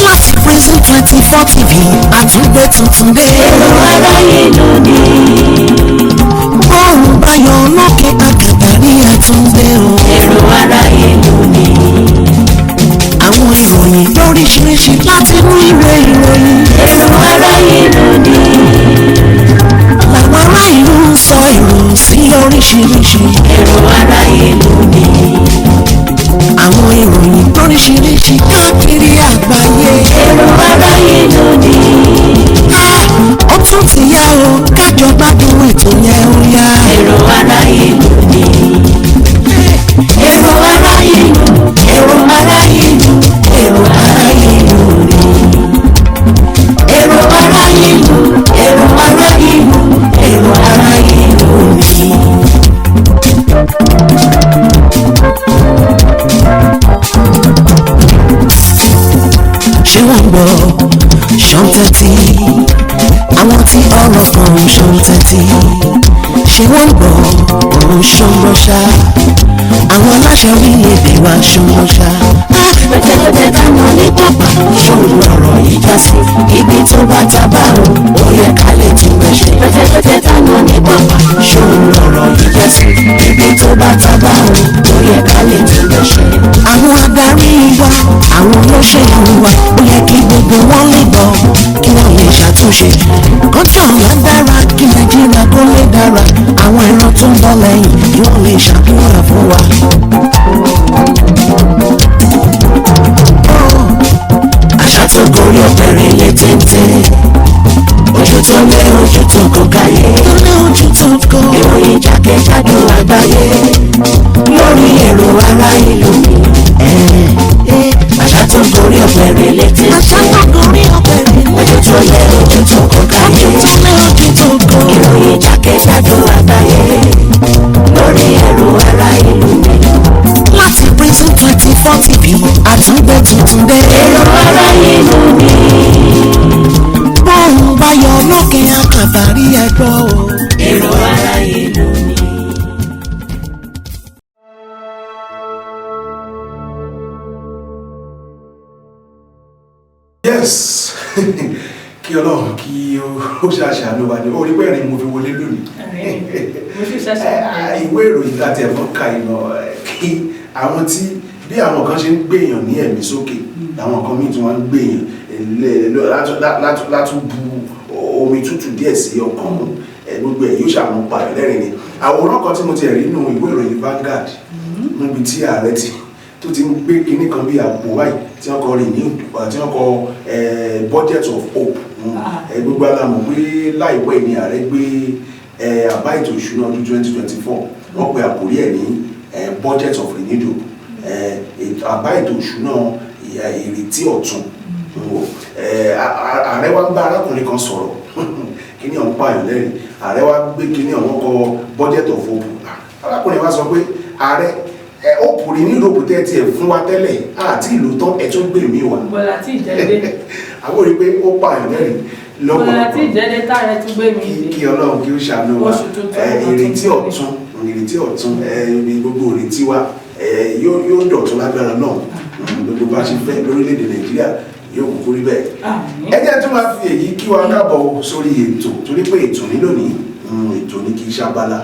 láti Prison 24 TV àtúgbé tuntun dé. èrò aráyé lónìí. bọ́ọ̀lù báyọ̀ lókè àgàgà ní àtúndé o. èrò aráyé lónìí. àwọn ìròyìn lóríṣiríṣi láti inú ìwé ìròyìn. èrò aráyé lónìí. làwọn ará ìlú ń sọ èrò sí lóríṣiríṣi. èrò aráyé lónìí. àwọn ìròyìn lóríṣiríṣi káàkiri àgbáyé. èrò aráyé lónìí. ó tún ti yá o kájọ gbádùn ètò yẹn ó yá. èrò aráyé lónìí. èrò aráyé lónìí. èrò aráyé lónìí. èrò aráyé lónìí. èrò aráyé lónìí. èrò aráyé lónìí. èrò aráyé lónìí. ṣé wọ́n ń gbọ́ ṣọ́ńtẹ́tì àwọn tí ọ̀rọ̀ kan ń ṣọ́ńtẹ́tì ṣé wọ́n ń gbọ́ òun ṣọ́ńgbọ́ṣá àwọn aláṣẹ orílẹ̀-èdè wa ṣọ́ńgbọ́ṣá. pẹ̀tẹ̀pẹ̀tẹ̀ táwọn ní pápá ṣòro lọ̀rọ̀ yìí já sí ibi tó bá ta bá o ó yẹ ká lè tún bẹ̀ ṣe. pẹ̀tẹ̀pẹ̀tẹ̀ táwọn ní pápá ṣòro lọ̀rọ̀ yìí já sí ibi tó bá ta bá o ó yẹ ká lè tún bẹ̀ ṣe. àwọn adarí wa àwọn olóṣèlú wa ó yẹ kí gbogbo wọn lè gbọ́ kí wọ́n lè ṣàtúnṣe kọ́ńtà ọ̀la dára kí nàìjíríà kó lè dára àwọn ìran tó ń bọ̀ lẹ́yìn kí wọ́n lè ṣàdúrà fún wa. àṣà tó gorí ọ̀bẹ̀rẹ̀ lè téńté ojú tó lé ojú tó kọ káyé ilé ojú tó kọ ìròyìn jákèjádò àgbáyé lórí èrò aráyé lónìí. àṣà tó gorí ọ̀bẹ̀rẹ̀ lè téńté àṣà tó gorí ọ̀bẹ̀rẹ̀ ojú tó lé ojú tó kọ káyé ojú tó lé ojú tó kọ ìròyìn jákèjádò àgbáyé lórí èrò aráyé lónìí. láti Prison 24 TV àtúgbò tuntun dé. èrò aráyé lónìí. bọ́ọ̀lù báyọ̀ lókè àkàbàrí ẹ̀gbọ́ o. èrò aráyé lónìí. Yes. Kí Ọlọ́run kí ó ṣàṣàánú wa ní orí pẹ́ẹ́rìn mo fi wọlé lónìí. Ìwé ìròyìn láti ẹ̀fọ́ ka ìnà kí àwọn tí bí àwọn kan ṣe ń gbèyàn ní ẹ̀mí sókè àwọn kan míì tí wọ́n ń gbèyàn látún bu omi tútù díẹ̀ sí ọkàn gbogbo ẹ̀ yóò ṣàmú pààyàn lẹ́rìn ni. Àwòrán kan tí mo ti rí nínú ìwé ìròyìn Vanguard níbi tí ààrẹ tó ti ń gbé kinní kan bí àpò wáyé tí wọ́n kọ renewed tí wọ́n kọ budget of hope gbogbo alamọ̀ pé láìpẹ́ ni ààrẹ gbé àbá ètò ìṣúná ọdún 2024 wọ́n pe àkórí ẹ̀ ní budget of renewed hope àbá ètò ìṣúná ìrètí ọ̀tun ààrẹ wa ń bá arákùnrin kan sọ̀rọ̀ kíní ọ̀hún pààyàn lẹ́rìn ààrẹ wa gbé kíní ọ̀hún kọ budget of hope arákùnrin wa sọ pé ààrẹ ó pùrí ní ìlú òkúté tí ẹ fún wa tẹ́lẹ̀ àti ìlú tán ẹ tún gbé mi wá. bọ́lá tí ìjẹ́dẹ́. àwọn ò rí pé ó pààyàn lẹ́rìn lọ́pọ̀lọpọ̀. bọ́lá tí ìjẹ́dẹ́ táàrẹ tún gbé mi dé. kí Ọlọ́run kí ó ṣàánú wa ìrètí ọ̀tun gbogbo ìrètí wa yóò dọ̀tun lágbára náà gbogbo bá ṣe fẹ́ lórílẹ̀‐èdè Nàìjíríà yóò kúkú rí bẹ́ẹ̀. ẹ jẹ́ tó máa fi èyí kí wa káàbọ̀ sórí ètò torí pé ètò ní lónìí ètò ní kì í ṣàbálà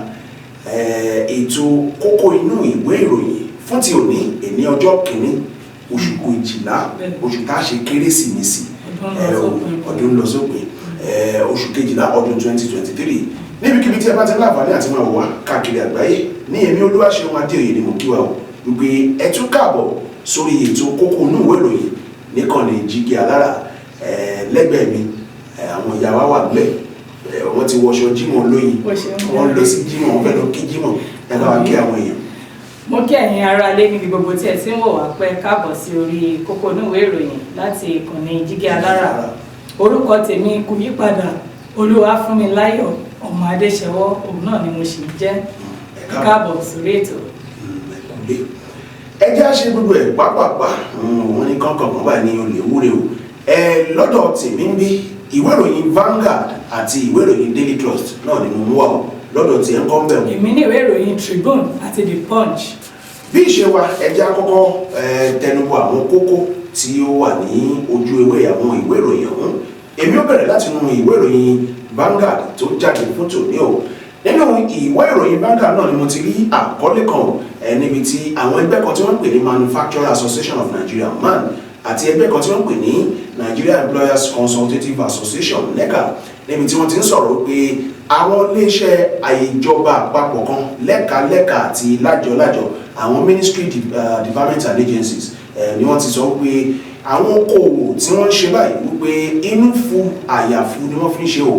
ètò kókó inú ìwé ìròyìn fún ti òní èní ọjọ́ kìíní oṣù kejìlá oṣù tá a ṣe kérésìmesì ọdún lọ sópin oṣù kejìlá ọdún 2023 níbikíbi tí ẹ bá ti ní àǹfààní àti máa wà káàkiri àgbáyé ní èmi Olúwaṣeun Adeoy ni mo kí wa o wípé ẹ tún káàbọ̀ sórí ètò kókó inú ìwé ìròyìn níkànnì Jígí Alára lẹ́gbẹ̀ẹ́ mi àwọn ìyá wa wà nílẹ̀ wọ́n ti wọṣọ jímọ̀ lóyìn wọ́n lọ sí jímọ̀ wọ́n fẹ́ lọ kí jímọ̀ ẹ bá wa kí àwọn èèyàn. mo kí ẹ̀yin ará lé níbi gbogbo tí ẹ ti ń wò wá pẹ́ káàbọ̀ sí orí kókó inú ìwé ìròyìn láti ìkànnì Jígí Alára orúkọ tèmi kò yí padà Olwafunmolayo ọmọ Adesewo òun náà ni mo sì jẹ́ káàbọ̀ sórí ètò. ẹ jẹ́ àṣẹ gbogbo ẹ̀ pápápá wọn ní kọ́ńkọ̀ọ̀kan báyìí ní olè wúre o lọ́dọ̀ tèmi ń bí ìwé ìròyìn Vanguard àti ìwé ìròyìn Daily Trust náà ni mo mú wá o lọ́dọ̀ tí ẹ ń kọ́ ń bẹ̀ wọ́n. èmi ní ìwé ìròyìn Tribune àti The Punch. bí ìṣe wa ẹja kọ́kọ́ tẹnubọ àwọn kókó tí ó wà ní ojú ewé àwọn ìwé ìròyìn ọ̀hún. èmi ó bẹ̀rẹ̀ láti inú ìwé ìròyìn Vanguard tó jáde fún tòní o. nínú ìwé ìròyìn Vanguard náà ni mo ti rí àkọlé kan níbi tí àwọn ẹgbẹ́ kan tí wọ́n ń pè ní Manufacturer Association of Nigeria MAN àti ẹgbẹ́ kan tí wọ́n ń pè ní Nigeria Employers Consultative Association NECA níbi tí wọ́n ti ń sọ̀rọ̀ pé àwọn iléeṣẹ́ ìjọba àpapọ̀ kan lẹ́ka àti lájọ àwọn ministry departments and agencies ni wọ́n ti sọ pé àwọn okòwò tí wọ́n ń ṣe báyìí wípé inú fu àyàfu ni wọ́n fi ń ṣe o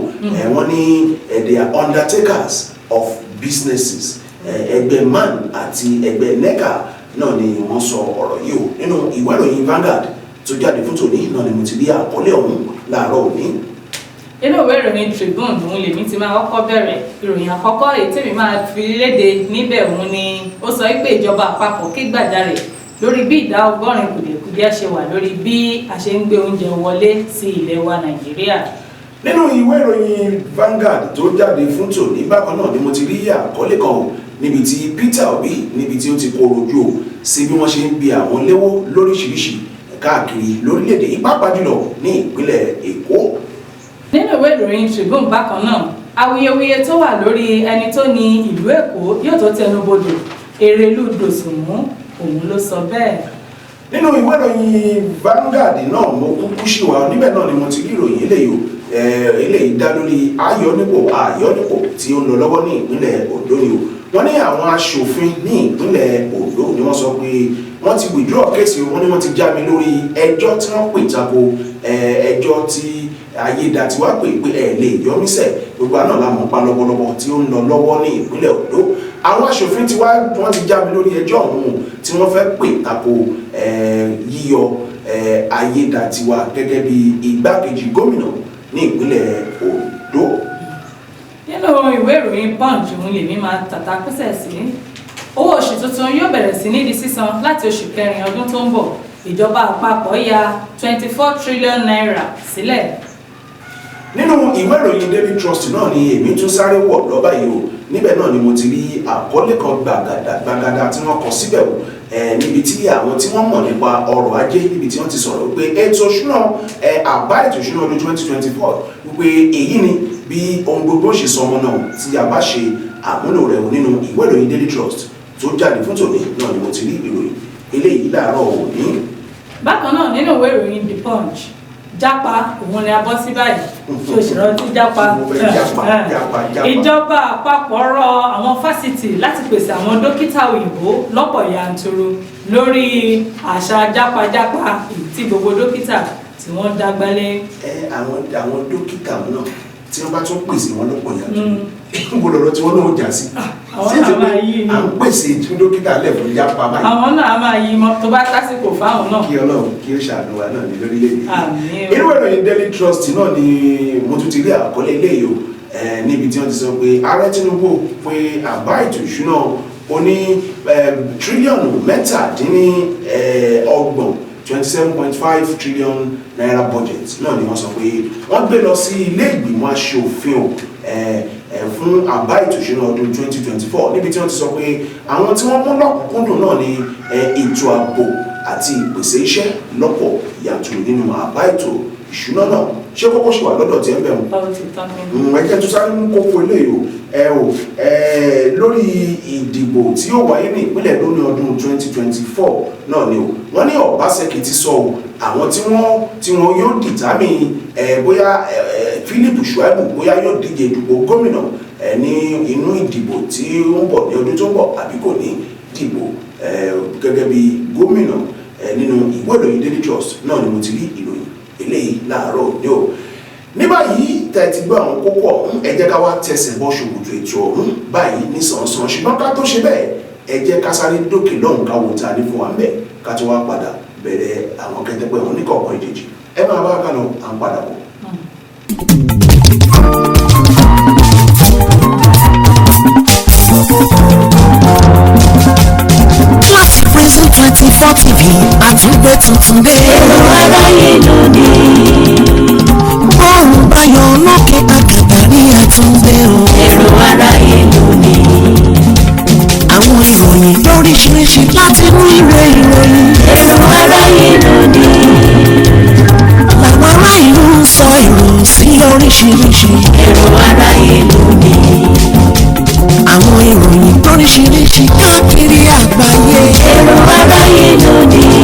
wọ́n ní they are undertakers of businesses ẹgbẹ́ MAN àti ẹgbẹ́ NECA náà ni wọ́n sọ ọ̀rọ̀ yìí o nínú ìwé ìròyìn Vanguard tó jáde fún tòní náà ni mo ti rí àkọlé ọ̀hún láàárọ̀ òní. nínú ìwé ìròyìn Tribune òun lèmi ti máa kọ́kọ́ bẹ̀rẹ̀ ìròyìn àkọ́kọ́ èyí tèmi máa fi léde níbẹ̀ òun ni ó sọ pé ìjọba àpapọ̀ ké gbàjarè lórí bí ìdá 80 kùdìẹ̀kudiẹ ṣe wà lórí bí a ṣe ń gbé oúnjẹ wọlé sí ilẹ̀ wa Nàìjíríà. nínú ìwé ìròyìn Vanguard tó jáde fún tòní bákan náà ni mo ti rí àkọlé kan o níbi tí Peter Obi níbi tí ó ti kó rojú o sí bí wọ́n ṣe ń bi àwọn léwó lóríṣiríṣi káàkiri lórílẹ̀‐èdè yìí pàápàá jùlọ ní ìpínlẹ̀ Èkó. nínú ìwé ìròyìn Tribune bákan náà awuyewuye tó wà lórí ẹni tó ní ìlú Èkó yóò tó tẹnubodò Erelu Dòsùnmú òun ló sọ bẹ́ẹ̀. nínú ìwé ìròyìn Vanguard náà mo kúkú sí wa níbẹ̀ náà ni mo ti rí ìròyìn eléyìí dá lórí ayọ̀nípò tí ó ń lọ lọ́wọ́ ní ìpínlẹ̀ Ondo ni o wọ́n ní àwọn aṣòfin ní ìpínlẹ̀ Ondo ni wọ́n sọ pé wọ́n ti withdraw kéèsì wọ́n ní wọ́n ti já mi lórí ẹjọ́ tí wọ́n pè tako ẹjọ́ tí ayédatiwa pè pé lè yọmísẹ̀ gbogbo àná la mọ̀ pa lọ́wọ́lọ́wọ́ tí ó ń lọ lọ́wọ́ ní ìpínlẹ̀ Ondo àwọn aṣòfin wọ́n ti já mi lórí ẹjọ́ ọ̀hún tí wọ́n fẹ́ pè tako yíyọ ayédatiwa gẹ́gẹ́ bí igbákejì gómìnà ní ìpínlẹ̀ Ondo. nínú ìwé ìròyìn Punch òun lèmi máa tàtà pẹ́sẹ̀ sí owó oṣù tuntun yóò bẹ̀rẹ̀ sí ní di sísan láti oṣù kẹrin ọdún tó ń bọ̀ ìjọba àpapọ̀ ya 24 trillion naira sílẹ̀. nínú ìwé ìròyìn Daily Trust náà ni èmi tún sáré wọ̀ lọ́ba yìí o níbẹ̀ náà ni mo ti rí àkọlé kan gbàgàdà tí wọ́n kọ síbẹ̀ o níbi tí àwọn tí wọ́n mọ̀ nípa ọrọ̀ ajé níbi tí wọ́n ti sọ̀rọ̀ pé ètò ìṣúná àbá ètò ìṣúná ọdún 2024 wípé èyí ni bí ohun gbogbo ṣe sọmọ náà tí a bá ṣe àmúlò rẹ̀ nínú ìwé ìròyìn Daily Trust tó jáde fún tòní náà ni mo ti rí ìròyìn eléyìí láàárọ̀ òní. bákan náà nínú ìwé ìròyìn The Punch jápa òun ni a bọ́ sí báyìí tí o sì rántí jápa ìjọba àpapọ̀ rọ àwọn fásitì láti pèsè àwọn dókítà òyìnbó lọ́pọ̀ yanturu lórí àṣà jápajápa tí gbogbo dókítà tí wọ́n dágbálé. àwọn dókítà náà tí wọ́n bá tún pèsè wọn lọ́pọ̀ yanturu gbogbo lọ́rọ̀ tí wọ́n náà jà sí. àwọn náà máa yí ni à ń pèsè dókítà lẹ́fún jápa báyìí. àwọn náà máa yí mọ́ tó bá tásìkò fáwọn náà. kí Ọlọ́run kí ó ṣàánú wa náà ní lórílẹ̀-èdè. àmín. inú ìròyìn Daily Trust náà ni mo tún ti rí àkọlé eléyìí o níbi tí wọ́n ti sọ pé ààrẹ Tinubu pé àbá ètò ìṣúná oní tírílíọ̀nù mẹ́tàdínlọ́gbọ̀n 27.5 trillion naira budget náà ni wọ́n sọ pé wọ́n gbé lọ sí ilé ìgbìmọ̀ aṣòfin o fún àbá ètò ìṣúná ọdún 2024 níbi tí wọ́n ti sọ pé àwọn tí wọ́n mú lọ́kùnkúndùn náà ni ètò ààbò àti ìpèsè iṣẹ́ lọ́pọ̀ yàtọ̀ nínú àbá ètò ìṣúná náà ṣé kókó ṣe wà lọ́dọ̀ tí ẹ ń bẹ̀ wọ́n. ẹ̀jẹ̀ tó sáré mú kókó eléyìí o lórí ìdìbò tí yóò wáyé ní ìpínlẹ̀ lónìí ọdún 2024 náà ni o wọ́n ní Ọbaṣẹ́kì ti sọ o àwọn tí wọ́n yóò dìtámì bóyá Philip Shuaibu bóyá yóò díje ìdìbò gómìnà ní inú ìdìbò tí ó ń bọ̀ ní ọdún tó ń bọ̀ àbí kò ní dìbò gẹ́gẹ́ bí gómìnà nínú ìwé ìròyìn Daily Trust náà ni mo ti rí ìròyìn eléyìí láàárọ̀ ní o. ní báyìí tẹ́ ti gbọ́ àwọn kókó ọ̀hún ẹ jẹ́ ká wá tẹsẹ̀ bọ́ ṣòkòtò ètò ọ̀hún báyìí ní sàn-án ṣùgbọ́n ká tó ṣe bẹ́ẹ̀ ẹ jẹ́ ká sáré dókè lọ́hùn ká wò ta ní fún wa ń bẹ̀ ká tó wá padà bẹ̀rẹ̀ àwọn kẹtẹpẹ wọn ní kọ̀ọ̀kan ìjèjì ẹ máa bá kánú à ń padà bọ̀. láti Prison 24 TV àtúgbẹ́ tuntun dé. èrò aráyé lónìí. bọ́ọ̀lù báyọ̀ lókè àgàdà ní àtúndé o. èrò aráyé láti mú ìwé ìròyìn. èrò aráyé lónìí. làwọn ará ìlú ń sọ èrò sí oríṣiríṣi. èrò aráyé lónìí. àwọn ìròyìn lóríṣiríṣi káàkiri àgbáyé. èrò aráyé lónìí.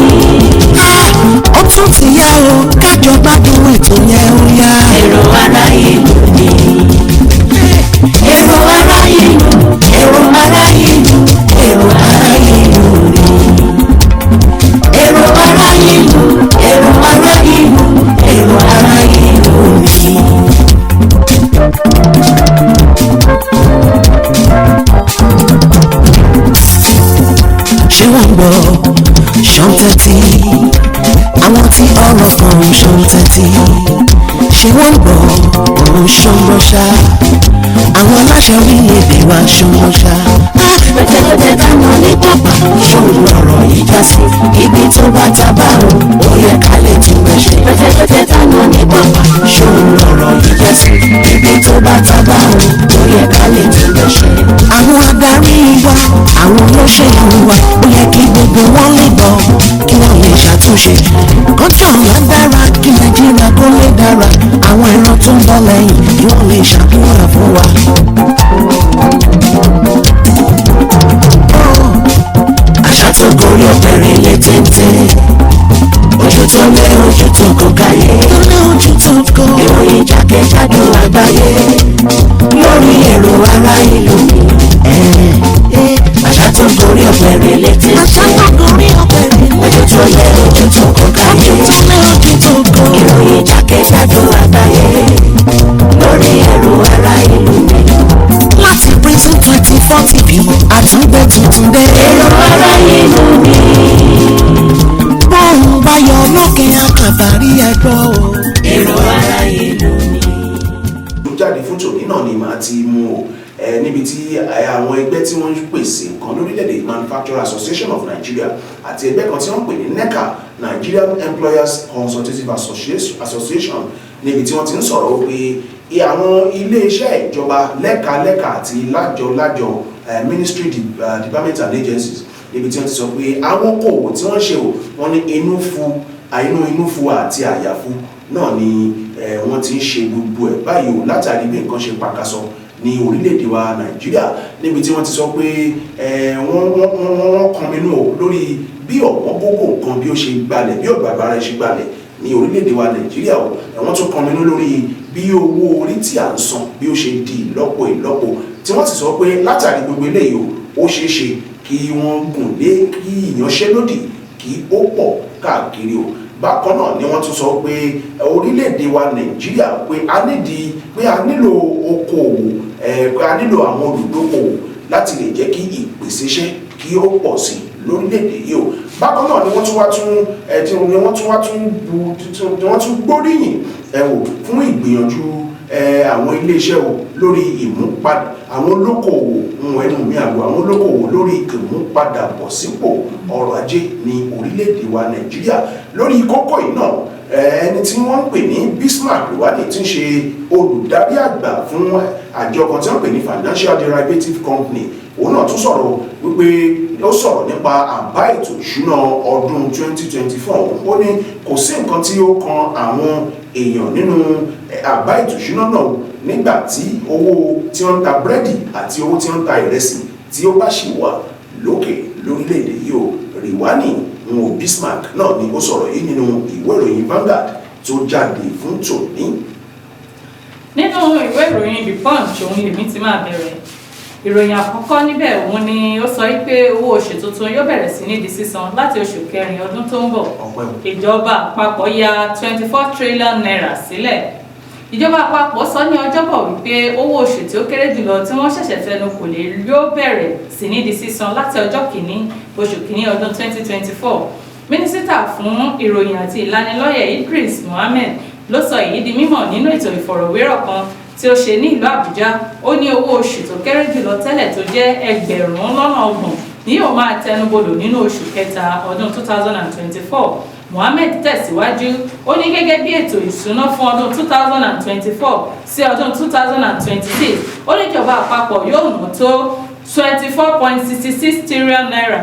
ó tún ti yá o kájọ gbádùn ètò yẹn ó yá. èrò aráyé lónìí. èrò aráyé lónìí. èrò aráyé lónìí. èrò aráyé lónìí. èrò aráyé lónìí. èrò aráyé lónìí. èrò aráyé lónìí. ṣé wọ́n gbọ́ ṣọ́ńtẹ́tì àwọn tí ọ̀rọ̀ kan ṣọ́ńtẹ́tì ṣé wọ́n gbọ́ òun ṣọ́ńgbọ́ṣá àwọn aláṣẹ orílẹ̀-èdè wa ṣọ́ńgbọ́ṣá. pẹ̀tẹ̀pẹ̀tẹ̀ dáná ní pápá ṣòun lọ̀rọ̀ yìí já sí ibi tó bá tábà ó yẹ ká lè tún bẹ̀ ṣe. pẹ̀tẹ̀pẹ̀tẹ̀ dáná ní pápá ṣòun lọ̀rọ̀ yìí já sí ibi tó bá tábà ó yẹ ká lè tún bẹ̀ ṣe. àwọn adarí wa àwọn olóṣèlú wa ó yẹ kí gbogbo wọn lè gbọ́ kí wọ́n lè ṣàtúnṣe kọ́ńtà ọ̀la dára kí nàìjíríà kó lè dára àwọn ìran tó ń bọ̀ lẹ́yìn kí wọ́n lè ṣàdúrà fún wa. àṣà tó gorí ọ̀bẹ̀rẹ̀ lè téńté ojú tó lé ojú tó kọ káyé lọ́lẹ́ ojú tó kọ ìròyìn jákèjádò àgbáyé lórí èrò aráyé lónìí. àṣà tó gorí ọ̀bẹ̀rẹ̀ lè téńté aṣáájú ọ̀bẹ̀rẹ̀ ojú tó lé ojú tó kọ káyé lọ́lẹ́ ojú tó kọ ìròyìn jákèjádò àgbáyé lórí èrò aráyé lónìí. láti prison 2040 bí àtúndé tuntun dé. èrò aráyé lónìí. bóun bá yọ lókè àkàbàrí ẹgbọ́ o. èrò aráyé lónìí. jáde fún tòní náà ni màá ti mú o níbi tí àwọn ẹgbẹ́ tí wọ́n ń pèsè nǹkan lórílẹ̀‐èdè Manufacturer Association of Nigeria àti ẹgbẹ́ kan tí wọ́n ń pè ní NECA Nigerian Employers Consultative Association níbi tí wọ́n ti ń sọ̀rọ̀ pé àwọn ilé-iṣẹ́ ìjọba lẹ́ka àti lájọ ministry department and agencies níbi tí wọ́n ti sọ pé àwọn okòwò tí wọ́n ṣe o wọ́n ní inú fu àti àyàfu náà ni wọ́n ti ń ṣe gbogbo ẹ̀ báyìí o látàrí bí nǹkan ṣe pakasọ ní orílẹ̀-èdè wa Nàìjíríà níbi tí wọ́n ti sọ pé wọ́n kọminú o lórí bí ọ̀wọ́n gógó nǹkan bí ó ṣe gbalẹ̀ bí ọ̀gbàgbà rẹ̀ ṣe gbalẹ̀ ní orílẹ̀-èdè wa Nàìjíríà o wọ́n tún kọminú lórí bí owó orí tí à ń san bí ó ṣe di ìlọ́po tí wọ́n sì sọ pé látàrí gbogbo eléyìí o ó ṣeé ṣe kí wọ́n gùn lé kí ìyanṣẹ́lódì kí ó pọ̀ káàkiri o bákan náà ni wọ́n tún sọ pé orílẹ̀-èdè wa Nàìjíríà pé a nílò okòwò pé a nílò àwọn olùdókòwò láti lè jẹ́ kí ìpèsè iṣẹ́ kí ó pọ̀ sí lórílẹ̀-èdè yìí o bákan náà ni wọ́n tún gbóríyìn fún ìgbìyànjú àwọn iléeṣẹ́ o lórí ìmúpadà àwọn olókòwò ẹnu mi àgbo àwọn olókòwò lórí ìmúpadàbọ̀sípò ọrọ̀ ajé ní orílẹ̀-èdè wa Nàìjíríà lórí kókó yìí náà ẹni tí wọ́n ń pè ní Bismarck Lùwádìí tí ń ṣe olùdarí àgbà fún àjọ kan tí wọ́n pè ní Financial Derivative Company òun náà tún sọ̀rọ̀ wípé ó sọ̀rọ̀ nípa àbá ètò ìṣúná ọdún 2024 ó ní kò sí nǹkan tí ó kan àwọn èèyàn nínú àbá ètò ìṣúná náà nígbà tí owó tí wọ́n ń ta búrẹ́dì àti owó tí wọ́n ń ta ìrẹsì tí ó bá ṣì wà lókè lórílẹ̀‐èdè yìí o Rìwánì Bismarck náà ni ó sọ̀rọ̀ yìí nínú ìwé ìròyìn Vanguard tó jáde fún tòní. nínú ìwé ìròyìn The Punch òun lèmi ti máa bẹ̀rẹ̀ ìròyìn àkọ́kọ́ níbẹ̀ òun ni ó sọ pé owó oṣù tuntun yóò bẹ̀rẹ̀ sí ní di sísan láti oṣù kẹrin ọdún tó ń bọ̀ ìjọba àpapọ̀ ya 24 trillion naira sílẹ̀ ìjọba àpapọ̀ sọ ní ọjọ́bọ̀ wípé owó oṣù tí ó kéré jùlọ tí wọ́n ṣẹ̀ṣẹ̀ fẹnu kò lè yóò bẹ̀rẹ̀ sí ní di sísan láti ọjọ́ kìíní oṣù kìíní ọdún 2024 mínísítà fún ìròyìn àti ìlanilọ́yẹ̀ Idris Mohammed ló sọ èyí di mímọ̀ nínú ètò ìfọ̀rọ̀wérọ̀ kan tí ó ṣe ní ìlú Àbújá ó ní owó oṣù tó kéré jùlọ tẹ́lẹ̀ tó jẹ́ 1,000 ni yóò máa tẹnubodò nínú oṣù kẹta ọdún 2024 Mohammed tẹ̀síwájú ó ní gẹ́gẹ́ bí ètò ìṣúná fún ọdún 2024 sí ọdún 2026 ó ní ìjọba àpapọ̀ yóò ná tó 24.66 trillion naira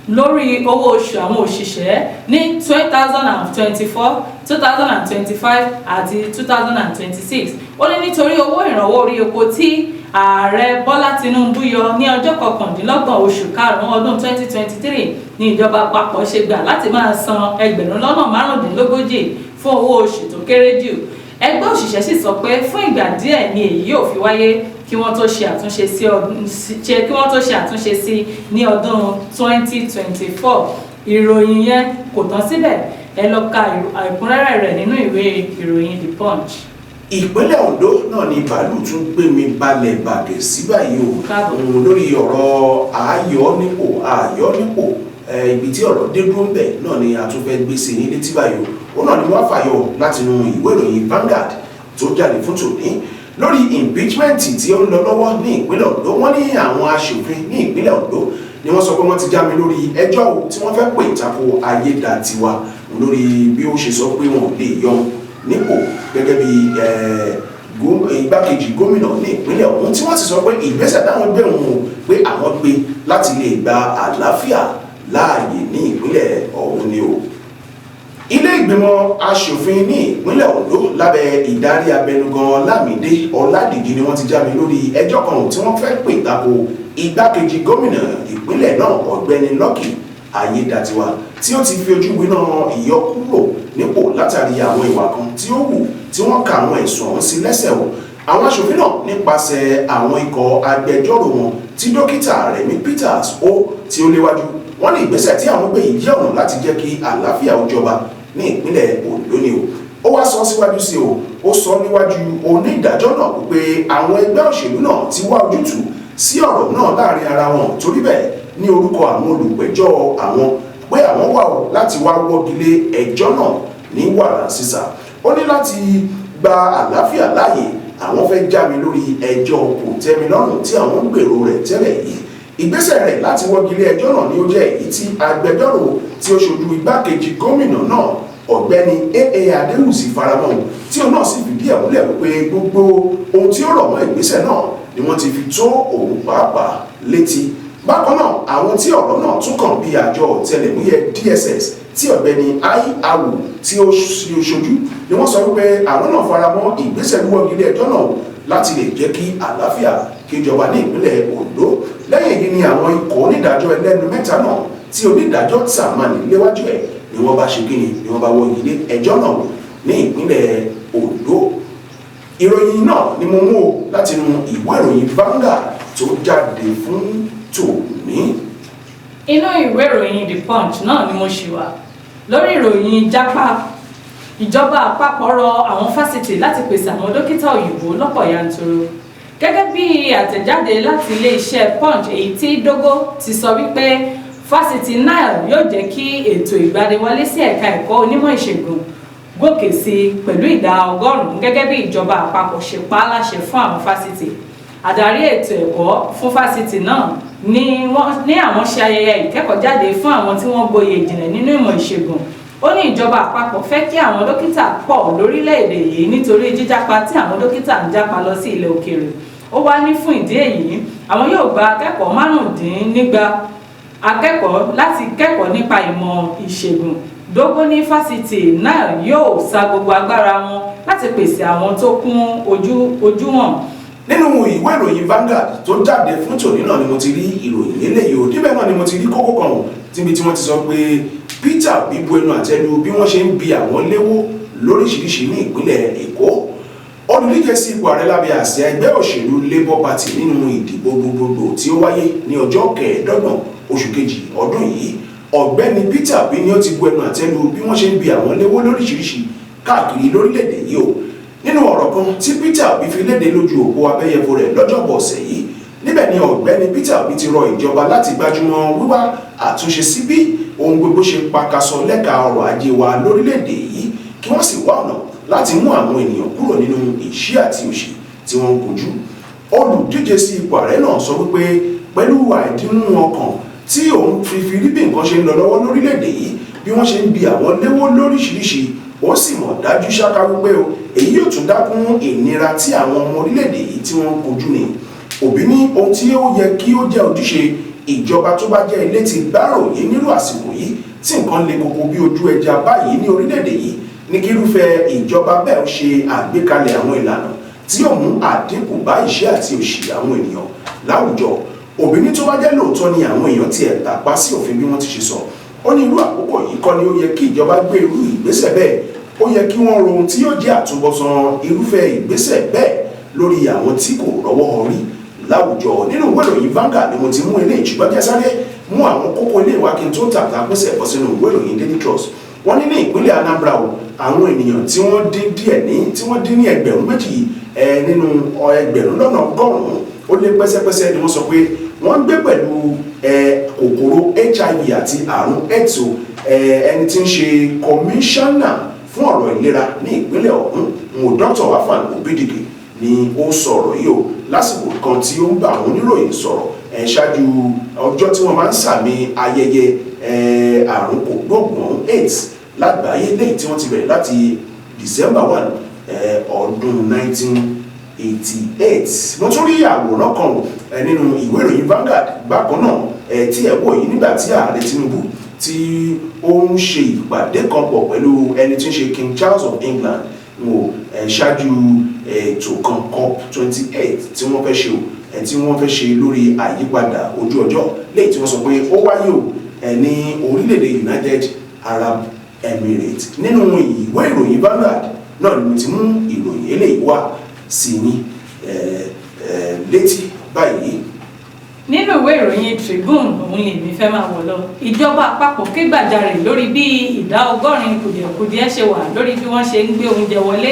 lórí owó oṣù àwọn òṣìṣẹ́ ní 2024, 2025 àti 2026. Ó ní nítorí owó ìrànwọ́ orí epo tí ààrẹ Bọ́lá Tinubu yọ ní ọjọ́ 29 oṣù karùn-ún ọdún 2023 ní ìjọba àpapọ̀ ṣe gbà láti máa san ẹgbẹ̀rún lọ́nà márùndínlógójì fún owó oṣù tó kéré jù. Ẹgbẹ́ òṣìṣẹ́ sì sọ pé fún ìgbà díẹ̀ ni èyí yóò fi wáyé kí wọ́n tó ṣe àtúnṣe sí ní ọdún 2024. Ìròyìn yẹn kò tán síbẹ̀, ẹ lọ ka ẹ̀kúnrẹ́rẹ́ rẹ̀ nínú ìwé ìròyìn The Punch. Ìpínlẹ̀ Ondo náà ni bàálù tún gbé mi balẹ̀ bàgẹ̀ sí báyìí o lórí ọ̀rọ̀ àyọ́nípò ibi tí ọ̀rọ̀ dé dúró ń bẹ̀ náà ni a tún fẹ́ gbé sí ní létí báyìí o náà ni wọ́n fàyọ látinú ìwé ìròyìn Vanguard tó jáde fún tòní lórí impeachment tí ó ń lọ lọ́wọ́ ní ìpínlẹ̀ Ondo. Wọ́n ní àwọn aṣòfin ní ìpínlẹ̀ Ondo ni wọ́n sọ pé wọ́n ti já mi lórí ẹjọ́ tí wọ́n fẹ́ pè tako ayédatiwa lórí bí ó ṣe sọ pé wọn ò lè yọ nípò gẹ́gẹ́ bí igbákejì gómìnà ní ìpínlẹ̀ ọ̀hún, tí wọ́n sì sọ pé ìgbésẹ̀ táwọn gbé wọn pé àwọn gbé láti lè gba àlàáfíà láàyè ní ìpínlẹ̀ ọ̀hún ni o. Ilé ìgbìmọ̀ aṣòfin ní ìpínlẹ̀ Ondo lábẹ́ ìdarí abẹnugan Lámìdé Ọládìjí ni wọ́n ti já mi lórí ẹjọ́ kan tí wọ́n fẹ́ pè tako igbákejì gómìnà ìpínlẹ̀ náà Ọ̀gbẹ́ni Lucky Ayédatiwa tí ó ti fi ojú winá ìyọkúrò nípò látàrí àwọn ìwà kan tí ó wù tí wọ́n ka àwọn ẹ̀sùn ọ̀hún sí lẹ́sẹ̀ o. Àwọn aṣòfin náà nípasẹ̀ àwọn ikọ̀ agbẹjọ́rò wọn tí dókítà Rẹ̀mí Peters tí ó léwájú, wọ́n ní ìgbésẹ̀ tí àwọn gbé yìí jẹ́ ọ̀nà láti jẹ́ kí àlàáfíà ó jọba ní ìpínlẹ̀ Ondo ni o. Ó wá sọ síwájú sí o, ó sọ níwájú onídàájọ́ náà pé àwọn ẹgbẹ́ òṣèlú náà ti wá ojútùú sí ọ̀rọ̀ náà láàrin ara wọn, torí bẹ́ẹ̀ ní orúkọ àwọn olùpẹ̀jọ́ àwọn pé àwọn wà láti wá wọ́gilé ẹjọ́ náà ní wàrà sísà. Ó ní láti gba àlàáfíà láàyè àwọn fẹ́ já mi lórí ẹjọ́ kòtẹ́milọ́rùn tí àwọn ń gbèrò rẹ̀ tẹ́lẹ̀ yìí. Ìgbésẹ̀ rẹ̀ láti wọ́gilé ẹjọ́ náà ni ó jẹ́ èyí tí agbẹjọ́rò tí ó ṣojú igbákejì gómìnà náà Ọ̀gbẹ́ni Adeoy faramọ́, tí òun náà sì fìdí ẹ̀ múlẹ̀ wípé gbogbo ohun tí ó rọ̀ mọ́ ìgbésẹ̀ náà ni wọ́n ti fi tó òun pàápàá létí. Bákan náà àwọn tí ọ̀rọ̀ náà tún kàn bí àjọ ọ̀tẹlẹ̀múyẹ́ DSS tí Ọ̀gbẹ́ni Adeoy tí ó ṣojú ni wọ́n sọ wípé àwọn náà faramọ́ ìgbésẹ̀ wíwọ́gilé ẹjọ́ náà láti lè jẹ́ kí àlàáfíà kí jọba ní ìpínlẹ̀ Ondo. Lẹ́yìn èyí ni àwọn ikọ̀ onídàájọ́ ẹlẹ́nu mẹ́ta náà tí onídàájọ́ Tsamani léwájú ẹ̀ ni wọ́n bá ṣe kíni ni wọ́n bá wọ́gilé ẹjọ́ náà ní ìpínlẹ̀ Ondo. Ìròyìn náà ni mo mú o láti inú ìwé ìròyìn Vanguard tó jáde fún tòní. Inú ìwé ìròyìn The Punch náà ni mo ṣì wà lórí ìròyìn jápá. Ìjọba àpapọ̀ rọ àwọn fásitì láti pèsè àwọn dókítà òyìnbó lọ́pọ̀ yanturu. Gẹ́gẹ́ bí àtẹ̀jáde láti ilé-iṣẹ́ Punch èyí tí Dógó ti sọ wípé fásitì Nile yóò jẹ́ kí ètò ìgbaniwọlé sí ẹ̀ka ẹ̀kọ́ onímọ̀ ìṣègùn gòkè sí pẹ̀lú ìdá 100 gẹ́gẹ́ bí ìjọba àpapọ̀ ṣe pa á láṣẹ fún àwọn fásitì. Àdarí ètò ẹ̀kọ́ fún fásitì náà ní àwọn ṣe ayẹyẹ ìkẹ́kọ̀ọ́jáde fún àwọn tí wọ́n gboyè ìjìnlẹ̀ nínú ìmọ̀ ìṣègùn. Ó ní ìjọba àpapọ̀ fẹ́ kí àwọn dókítà pọ̀ lórílẹ̀-èdè yìí nítorí jíjápa tí àwọn dókítà ń jápa lọ sí ilẹ̀ òkèèrè. Ó wá ní fún ìdí èyí àwọn yóò gba akẹ́kọ̀ọ́ 95 akẹ́kọ̀ọ́ láti kẹ́kọ̀ọ́ nípa ìmọ̀ ìṣègùn. Dógó ní fásitì náà yóò sa gbogbo agbára wọn láti pèsè àwọn tó kún ojú wọn. Nínú ìwé ìròyìn Vanguard tó jáde fún tòní náà ni mo ti rí ìròyìn eléyìí o. Níbẹ̀ náà ni mo ti rí kókó kan tíbi tí wọ́n ti sọ pé Peter bíbu ẹnu àtẹ́lu bí wọ́n ṣe ń bi àwọn léwó lóríṣiríṣi ní ìpínlẹ̀ Èkó. Olùdíje sí ipò ààrẹ lábẹ́ àsíá ẹgbẹ́ òṣèlú Labour Party nínú ìdìbò gbogbogbò tí ó wáyé ní ọjọ́ 25 oṣù kejì ọdún yìí, Ọ̀gbẹ́ni Peter bí ni ó ti bu ẹnu àtẹ́lu bí wọ́n ṣe ń bi àwọn léwó lóríṣiríṣi káàkiri lórílẹ̀-èdè yìí o. Nínú ọ̀rọ̀ kan tí Peter bí fi léde lójú òpó abẹ́yẹfò rẹ̀ lọ́jọ́bọ̀ ọ̀sẹ̀ yìí, níbẹ̀ ni Ọ̀gbẹ́ni Peter bí ti rọ ìjọba láti gbájúmọ́ wíwá àtúnṣe sí bí ohun gbogbo ṣe pakasọ lẹ́ka ọrọ̀ ajé wa lórílẹ̀-èdè yìí, kí wọ́n sì wá ọ̀nà láti mú àwọn ènìyàn kúrò nínú ìṣẹ́ àti òṣì tí wọ́n ń kojú. Olùdíje sí ipò ààrẹ náà sọ wípé pẹ̀lú àìdínú ọkàn tí òun fi rí bí nǹkan ṣe ń lọ lọ́wọ́ lórílẹ̀-èdè yìí, bí wọ́n ṣe ń bi àwọn léwó lóríṣiríṣi, ó sì mọ̀ dájú ṣáká wípé èyí yóò tún dákún ìnira tí àwọn ọmọ orílẹ̀-èdè yìí tí wọ́n ń kojú ni. Òbí ní ohun tí ó yẹ kí ó jẹ́ ojúṣe ìjọba tó bá jẹ́ ilé ti gbáròyé nírú àsìkò yìí tí nǹkan le koko bí ojú ẹja báyìí ní orílẹ̀-èdè yìí ní kírúfẹ́ ìjọba bẹ́ẹ̀ ṣe àgbékalẹ̀ àwọn ìlànà tí yóò mú àdínkù bá ìṣẹ́ àti òṣì àwọn ènìyàn láwùjọ. Obìnrin tó bá jẹ́ lóòótọ́ ni àwọn èèyàn ti ẹ̀ tàpá sí òfin bí wọ́n ti ṣe sọ. Ó ní irú àkókò yìí kọ́ ni ó yẹ kí ìjọba gbé irú ìgbésẹ̀ bẹ́ẹ̀. Ó yẹ kí wọ́n ro ohun tí yóò jẹ́ àtúbọ̀tán irúfẹ́ ìgbésẹ̀ bẹ́ẹ̀ lórí àwọn tí kò rọ́wọ́ rí láwùjọ. Nínú ìwé ìròyìn Vanguard ni mo ti mú eléyìí, ṣùgbọ́n jẹ́ sáré mú àwọn kókó ilé ìwà kí n tó tàbí pẹ́sẹ̀ bọ́ sínú ìwé ìròyìn Daily Trust. Wọ́n ní ìpínlẹ̀ Anambra àwọn ènìyàn tí wọ́n dín ní ẹgbẹ̀rún méjì nínú ẹgbẹ̀rún lọ́nà ọgọ́rùn-ún ó lé pẹ́sẹ́pẹ́sẹ́ ni wọ́n sọ pé wọ́n ń gbé pẹ̀lú kòkòrò HIV àti àrùn AIDS. Ẹni tí ń ṣe kọmíṣánná fún ọ̀rọ̀ ìlera ní ìpínlẹ̀ ọ̀hún Dr. Olwafunmolayo ni ó sọ̀rọ̀ yìí o lásìkò kan tí ó ń bá àwọn oníròyìn sọ̀rọ̀ ṣáájú ọjọ́ tí wọ́n máa ń sàmì ayẹyẹ àrùn kògbóògùn AIDS lágbàáyé lẹ́yìn tí wọ́n ti bẹ̀rẹ̀ láti December 1 ọdún 1988. Mo tún rí àwòrán kan nínú ìwé ìròyìn Vanguard bákan náà tí ẹ̀ wò yìí nígbà tí ààrẹ Tinubu tí ó ń ṣe ìpàdé kan pọ̀ pẹ̀lú ẹni tí ń ṣe King Charles of England ṣáájú ètò kan COP28 tí wọ́n fẹ́ ṣe lórí àyípadà ojú ọjọ́ lẹ́yìn tí wọ́n sọ pé ó wáyé o ní orílẹ̀-èdè United Arab Emirates. Nínú ìwé ìròyìn Vanguard náà ni mo ti mú ìròyìn eléyìí wá sí ní létí báyìí. Nínú ìwé ìròyìn Tribune òun lèmi fẹ́ máa wọ̀ lọ. Ìjọba àpapọ̀ ké gbàjarè lórí bí ìdá 80% kùdìẹ̀kudiẹ ṣe wà lórí bí wọ́n ṣe ń gbé oúnjẹ wọlé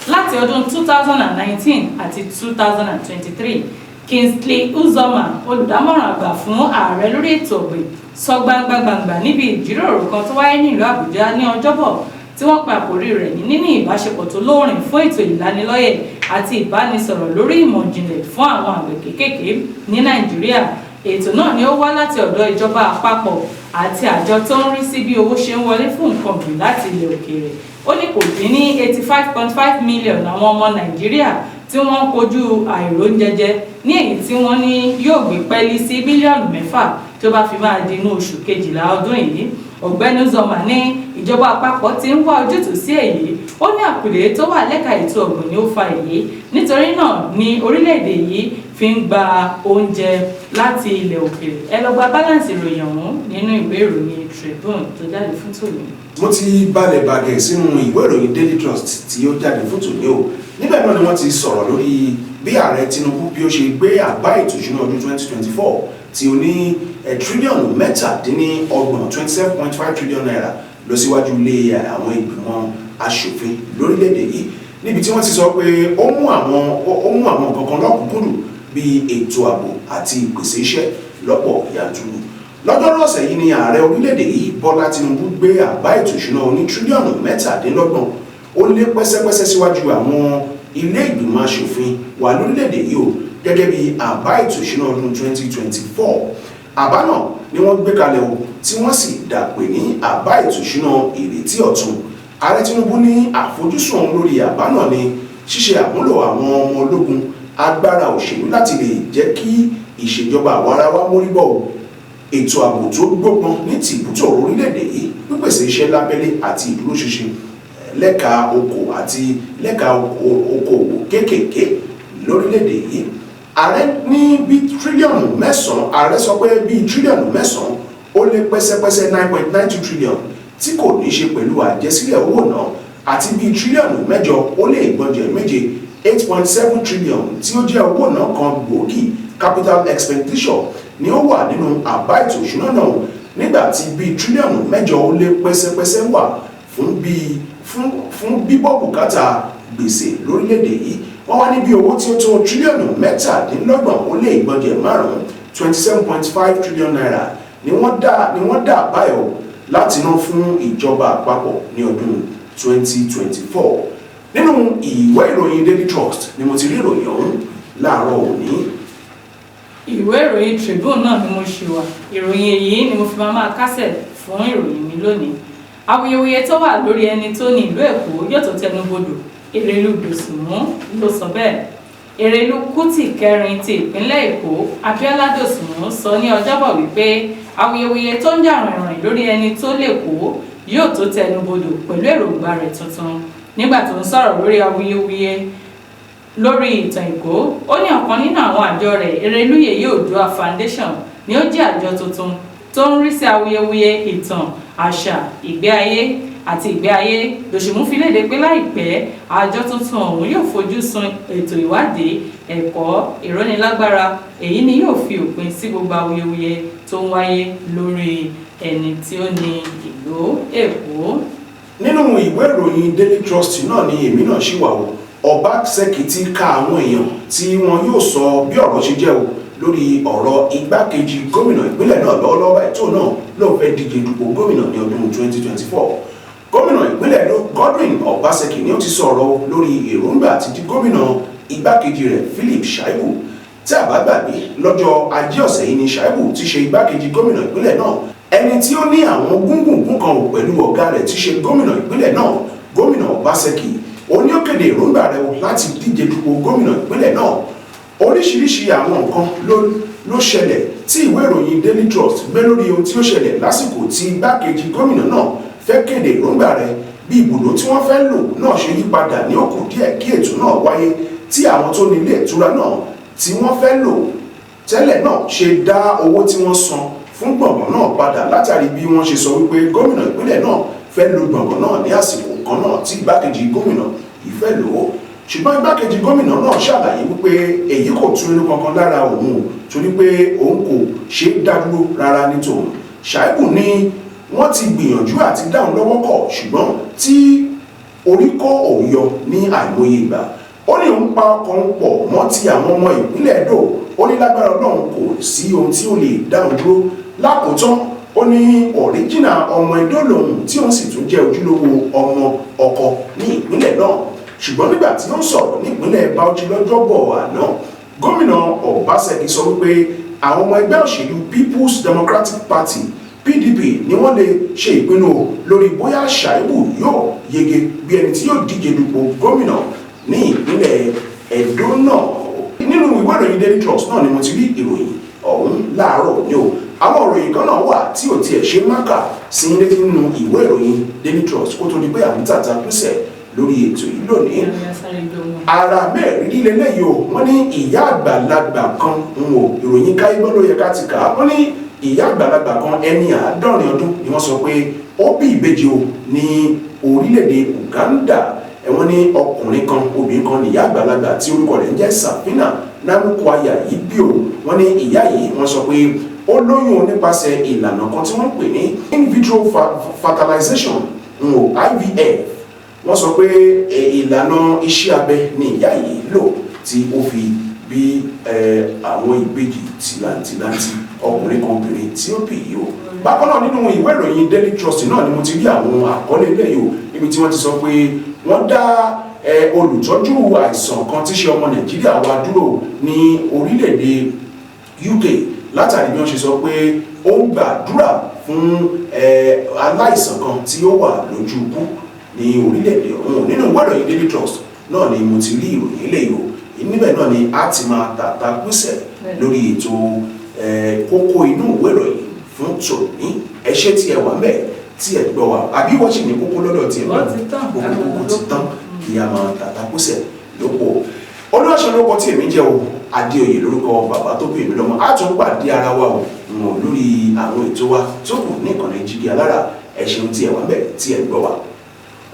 láti ọdún 2019 àti 2023. Kingsley Uzoma, olùdámọ̀ràn àgbà fún ààrẹ lórí ètò ọ̀gbìn, sọ gbangba níbi ìjíròrò kan tó wáyé ní ìlú Àbújá ní Ọjọ́bọ̀ tí wọ́n pe àkórí rẹ̀ ní níní ìbáṣepọ̀ tó lóòrìn fún ètò ìlanilọ́yẹ̀ àti ìbánisọ̀rọ̀ lórí ìmọ̀ ìjìnlẹ̀ fún àwọn àgbẹ̀ kéékèèké ní Nàìjíríà. Ètò náà ni ó wá láti ọ̀dọ̀ ìjọba àpapọ̀ àti àjọ tó ń rí sí bí owó ṣe ń wọlé fún nǹkan ọ̀gbìn láti ilẹ̀ òkèèrè. Ó ní kò dín ní 85.5 mílíọ̀nù àwọn ọmọ Nàìjíríà tí wọ́n ń kojú àìróúnjẹjẹ ní èyí tí wọ́n ní yóò gbé pẹ́ẹ́lí sí bílíọ̀nù 6 tó bá fi máa di inú oṣù kejìlá ọdún yìí. Ọ̀gbẹ́ni Uzoma ní ìjọba àpapọ̀ ti ń wá ojútùú sí èyí. Ó ní àkùdé tó wà lẹ́ka ètò ọ̀gbìn ni ó fa èyí. Nítorí náà ni orílẹ̀-èdè yìí fi ń gba oúnjẹ láti ilẹ̀ òkèèrè. Ẹ lọ gba balance ìròyìn ọ̀hún nínú ìwé ìròyìn Tribune tó jáde fún tòní. Mo ti balẹ̀ bàgẹ̀ sínú ìwé ìròyìn Daily Trust tí ó jáde fún tòní o. Níbẹ̀ náà ni wọ́n ti sọ̀rọ̀ lórí bí ààrẹ Tinubu bí ó ṣe gbé àbá ètò ìṣúná ọdún 2024 tí ó ní tírílíọ̀nù 27.5 tírílíọ̀nù náírà lọ síwájú ilé àwọn ìgbìmọ̀ aṣòfin lórílẹ̀‐èdè yìí, níbi tí wọ́n ti sọ pé ó mú àwọn nǹkan kan lọ́kùnkúndùn bíi ètò ààbò àti ìpèsè iṣẹ́ lọ́pọ̀ yanturu. Lọ́jọ́rú ọ̀sẹ̀ yìí ni ààrẹ orílẹ̀‐èdè yìí Bọ́lá Tinubu gbé àbá ètò ìṣúná oní tírílíọ̀nù 27 ó lé pẹ́sẹ́pẹ́sẹ́ síwájú àwọn ilé ìgbìmọ̀ aṣòfin wà lórílẹ̀‐èdè yìí o gẹ́gẹ́ bí àbá ètò ìṣúná ọdún 2024. Àbá náà ni wọ́n gbé kalẹ̀ o tí wọ́n sì dàpè ní àbá ètò ìṣúná ìrètí ọ̀tun. Ààrẹ Tinubu ní àfojúsùn lórí àbá náà ni ṣíṣe àmúlò àwọn ọmọ ológun agbára òṣèlú láti lè jẹ́ kí ìṣèjọba àwarawa móríbọ̀ o, ètò ààbò tó gbópọn ní tìbútò orílẹ̀-èdè yìí, pípèsè iṣẹ́ lábẹ́lé àti ìdúróṣinṣin lẹ́ka okòwò kéékèèké lórílẹ̀-èdè yìí. Ààrẹ ní bí tírílíọ̀nù 9, ààrẹ sọ pé bí tírílíọ̀nù 9 ó lé pẹ́sẹ́pẹ́sẹ́ 9.92 tírílíọ̀nù tí kò ní ṣe pẹ̀lú àjẹsílẹ̀ owó náà àti bí tírílíọ̀nù 8 ó lé ìgbọ̀njẹ̀ 8.7 tírílíọ̀nù tí ó jẹ́ owó náà kan gbòógì capital expenditure ni ó wà nínú àbá ètò ìṣúná náà, nígbà tí bí tírílíọ̀nù 8 ó lé pẹ́sẹ́pẹ́sẹ́ wà fún bíbọ́ bùkátà gbèsè lórílẹ̀-èdè yìí. Wọ́n wá níbi owó tí ó tó tírílíọ̀nù 27 ó lé ìgbọ̀njẹ̀ 27.5 tírílíọ̀nù náírà ni wọ́n dá báyọ̀ láti ná fún ìjọba àpapọ̀ ní ọdún 2024. Nínú ìwé ìròyìn Daily Trust ni mo ti rí ìròyìn ọ̀hún láàárọ̀ òní. Ìwé ìròyìn Tribune náà ni mo ṣì wà. Ìròyìn èyí ni mo fi máa kásẹ̀ fún ìròyìn mi lónìí. Awuyewuye tó wà lórí ẹni tó ní ìlú Èkó yóò tó tẹnubodò Èrèlú Dòsùnmú ló sọ bẹ́ẹ̀. Èrèlú Kútì kẹrin ti ìpínlẹ̀ Èkó Abíọ́lá Dòsùnmú sọ ní Ọjọ́bọ̀ wípé awuyewuye tó ń jà rìnrìn lórí ẹni tó lè kó yóò tó tẹnubodò pẹ̀lú èròǹgbà rẹ̀ tuntun. Nígbà tó ń sọ̀rọ̀ lórí awuyewuye lórí ìtàn Èkó, ó ní ọ̀kan nínú àwọn àjọ rẹ̀ Èrèlú Yèyé Oòduà Foundation ni ó jẹ́ àjọ tuntun tó ń rí sí awuyewuye ìtàn, àṣà, ìgbé ayé àti ìgbé ayé. Dòsùnmú fi léde pé láìpẹ́ àjọ tuntun ọ̀hún yóò fojú sun ètò ìwádìí, ẹ̀kọ́, ìrónilágbára, èyí ni yóò fi òpin sí gbogbo awuyewuye tó ń wáyé lórí ẹni tí ó ní ìlú Èkó. Nínú ìwé ìròyìn Daily Trust náà ni èmi náà ṣì wà o. Obaseki ti ka àwọn èèyàn tí wọn yóò sọ bí ọ̀rọ̀ ṣe jẹ́ o lórí ọ̀rọ̀ igbákejì gómìnà ìpínlẹ̀ náà lọ́wọ́lọ́wọ́ ètò náà ló fẹ́ díje dupò gómìnà ní ọdún 2024. Gómìnà ìpínlẹ̀ Godwin Obaseki ni ó ti sọ̀rọ̀ lórí èròǹgbà àti di gómìnà igbákejì rẹ̀ Philip Shaibu. Tí a bá gbàgbé lọ́jọ́ ajé ọ̀sẹ̀ yìí ni Shaibu ti ṣe igbákejì gómìnà ìpínlẹ̀ náà, ẹni tí ó ní àwọn gúngùngún kan pẹ̀lú ọ̀gá rẹ̀ ti ṣe gómìnà ìpínlẹ̀ náà. Gómìnà Obaseki ó ní ó kéde èròǹgbà rẹ̀ láti díje dupò gómìnà ìpínlẹ̀ náà. Oríṣiríṣi àwọn nǹkan ló ṣẹlẹ̀ tí ìwé ìròyìn Daily Trust gbé lórí ohun tí ó ṣẹlẹ̀ lásìkò tí igbákejì gómìnà náà fẹ́ kéde èròǹgbà rẹ̀ bí ibùdó tí wọ́n fẹ́ lò náà ṣe yí padà ní ó kù díẹ̀ kí ètò náà wáyé, tí àwọn tó ní ilé ìtura náà tí wọ́n fẹ́ lò tẹ́lẹ̀ náà ṣe dá owó tí wọ́n san fún gbọ̀ngàn náà padà látàrí bí wọ́n ṣe sọ wípé gómìnà ìpínlẹ̀ náà fẹ́ lo gbọ̀ngàn náà ní àsìkò kan náà tí igbákejì gómìnà ìfẹ́ lò ó. Ṣùgbọ́n igbákejì gómìnà náà ṣàlàyé wípé èyí kò tún inú kankan lára òun torí pé òun kò ṣe é dá dúró rárá ní tòun. Shaibu ní wọ́n ti gbìyànjú àti dáhùn lọ́wọ́ kọ̀ ṣùgbọ́n tí orí kọ́ òun yọ ní àìmọye ìgbà. Ó ní òun pa ọkàn pọ̀ mọ́ ti àwọn ọmọ ìpínlẹ̀ Èdò, ó ní lágbára náà kò sí ohun tí ó lè dáhùn dúró. Lákòótán ó ní ọ̀ríjìnà ọmọ Èdò lòun tí òun sì tún jẹ́ ojúlówó ọmọ ọkọ ní ìpínlẹ̀ náà. Ṣùgbọ́n nígbà tí ó ń sọ̀rọ̀ nípínlẹ̀ Bauchi lọ́jọ́bọ̀ àná, gómìnà Obaseki sọ wípé àwọn ọmọ ẹgbẹ́ òṣèlú People's Democratic Party PDP ni wọ́n lè ṣe ìpinnu lórí bóyá Shaibu yóò yege bí ẹni tí yóò díje dupò gómìnà ní ìpínlẹ̀ Edo náà. Nínú ìwé ìròyìn Daily Trust náà ni mo ti rí ìròyìn ọ̀hún láàárọ̀ ní o. Àwọn ìròyìn kan náà wà tí ò tiẹ̀ ṣe máka sí ilé nínú ìwé ìròyìn Daily Trust kó tó di pé àmì tàta pèsè lórí ètò yìí lónìí. Ara mẹ́rin líle lẹ́yìn o, wọ́n ní ìyá àgbàlagbà kan ìròyìn káyébọ́ ló yẹ ká ti kà á. Wọ́n ní ìyá àgbàlagbà kan ẹni 70 ọdún ni wọ́n sọ pé ó bí ìbejì o ní orílẹ̀-èdè Uganda. Wọ́n ní ọkùnrin kan obìnrin kan ní ìyá àgbàlagbà tí orúkọ rẹ̀ ń jẹ́ Safina Namukwaya yìí bí o. Wọ́n ní ìyá yìí wọ́n sọ pé ó lóyún nípasẹ̀ ìlànà kan tí wọ́n pè ní in vitro fertilization IVF. Wọ́n sọ pé ìlànà iṣẹ́ abẹ ni ìyá yìí lò tí ó fi bí àwọn ìbejì tìlàntìlàntì ọkùnrin kan obìnrin tí ó bì yìí o. Bákan náà nínú ìwé ìròyìn Daily Trust náà ni mo ti rí àwọn àkọlé lẹ́yìn o níbi tí wọ́n ti sọ pé wọ́n dá olùtọ́jú àìsàn kan tí ṣe ọmọ Nàìjíríà wá dúró ní orílẹ̀-èdè UK látàrí bí wọ́n ṣe sọ pé ó ń gbàdúrà fún aláìsàn kan tí ó wà lójú ikú ní orílẹ̀-èdè ọ̀hún. Nínú ìwé ìròyìn Daily Trust náà ni mo ti rí ìròyìn eléyìí o. Níbẹ̀ náà ni a ti máa tàta pèsè lórí ètò kókó inú ìwé ìròyìn fún tòní. Ẹ ṣé tí ẹ wà ńbẹ̀ tí ẹ gbọ́ wa àbí wọ́n sì ní kókó lọ́dọ̀ tí ẹ bá kókó ti tán kí a máa tàta pèsè lóko. Olúwaṣẹ́ lórúkọ tí èmi jẹ́ o, Adeoy lórúkọ bàbá tó bí èmi lọ́mọ. A tún pàdé ara wa o lórí àwọn ètò wa tó kù ní ìkànnì Jígí Alára. Ẹ ṣeun tí ẹ wà ńbẹ̀ tí ẹ gbọ́ wa.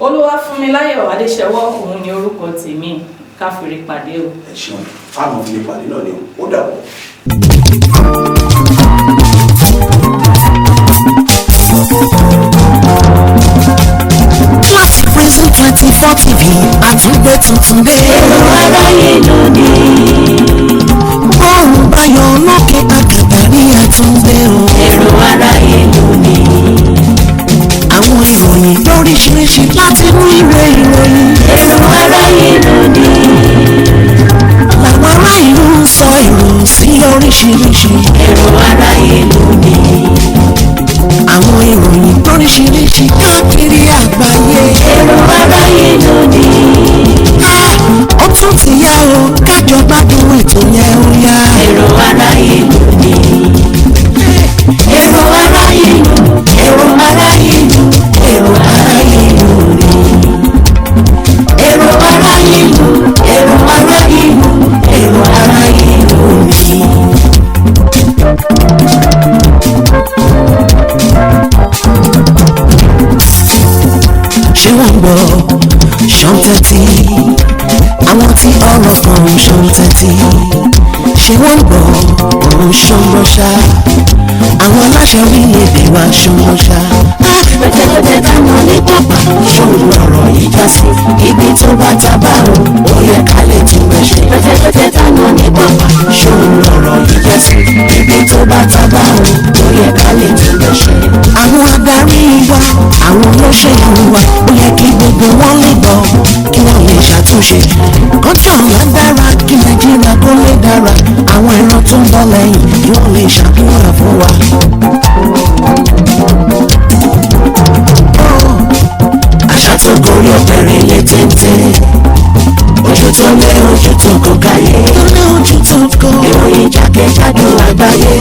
Olwafunmolayo Adesewo òun ni orúkọ tèmi, ká fèrè pàdé o. Ẹ ṣeun fáwọn fi lè pàdé náà ni ó dàbọ̀. láti Prison 24 TV àtúgbé tuntun dé. èrò aráyé lónìí. bọ́ọ̀lù bayọ̀ lókè àgàbà ní àtúndé o. èrò aráyé lónìí. àwọn ìròyìn lóríṣiríṣi láti inú ìwé ìròyìn. èrò aráyé lónìí. làwọn ará ìlú ń sọ èrò sí oríṣiríṣi. èrò aráyé lónìí. àwọn ìròyìn lóríṣiríṣi káàkiri àgbáyé. èrò aráyé lónìí. ó tún ti yá o kájọba ṣan tẹ́tí ṣé wọ́n gbọ́ òun ṣọ́ngbọ́n ṣá àwọn aláṣẹ orílẹ̀-èdè wa ṣọ́ngbọ́n ṣá. pẹ̀tẹ̀pẹ̀tẹ̀ táwọn ní pápá ṣòun lọ̀rọ̀ yìí já sí ibi tó bá tábà ó yẹ ká lè tún bẹ̀ ṣe. pẹ̀tẹ̀pẹ̀tẹ̀ táwọn ní pápá ṣòun lọ̀rọ̀ yìí já sí ibi tó bá tábà ó yẹ ká lè tún bẹ̀ ṣe. àwọn adarí wa àwọn olóṣèlú wa ó yẹ kí gbogbo wọn lè gbọ́ kí wọ́n lè ṣàtúnṣe kọ́ńtà ọ̀la dára kí nàìjíríà kó lè dára àwọn ìran tó ń bọ̀ lẹ́yìn kí wọ́n lè ṣàdúrà fún wa. àṣà tó gorí ọ̀bẹ̀rẹ̀ lè téńté ojú tó lé ojú tó kọ káyé tó lé ojú tó kọ ìròyìn jákèjádò àgbáyé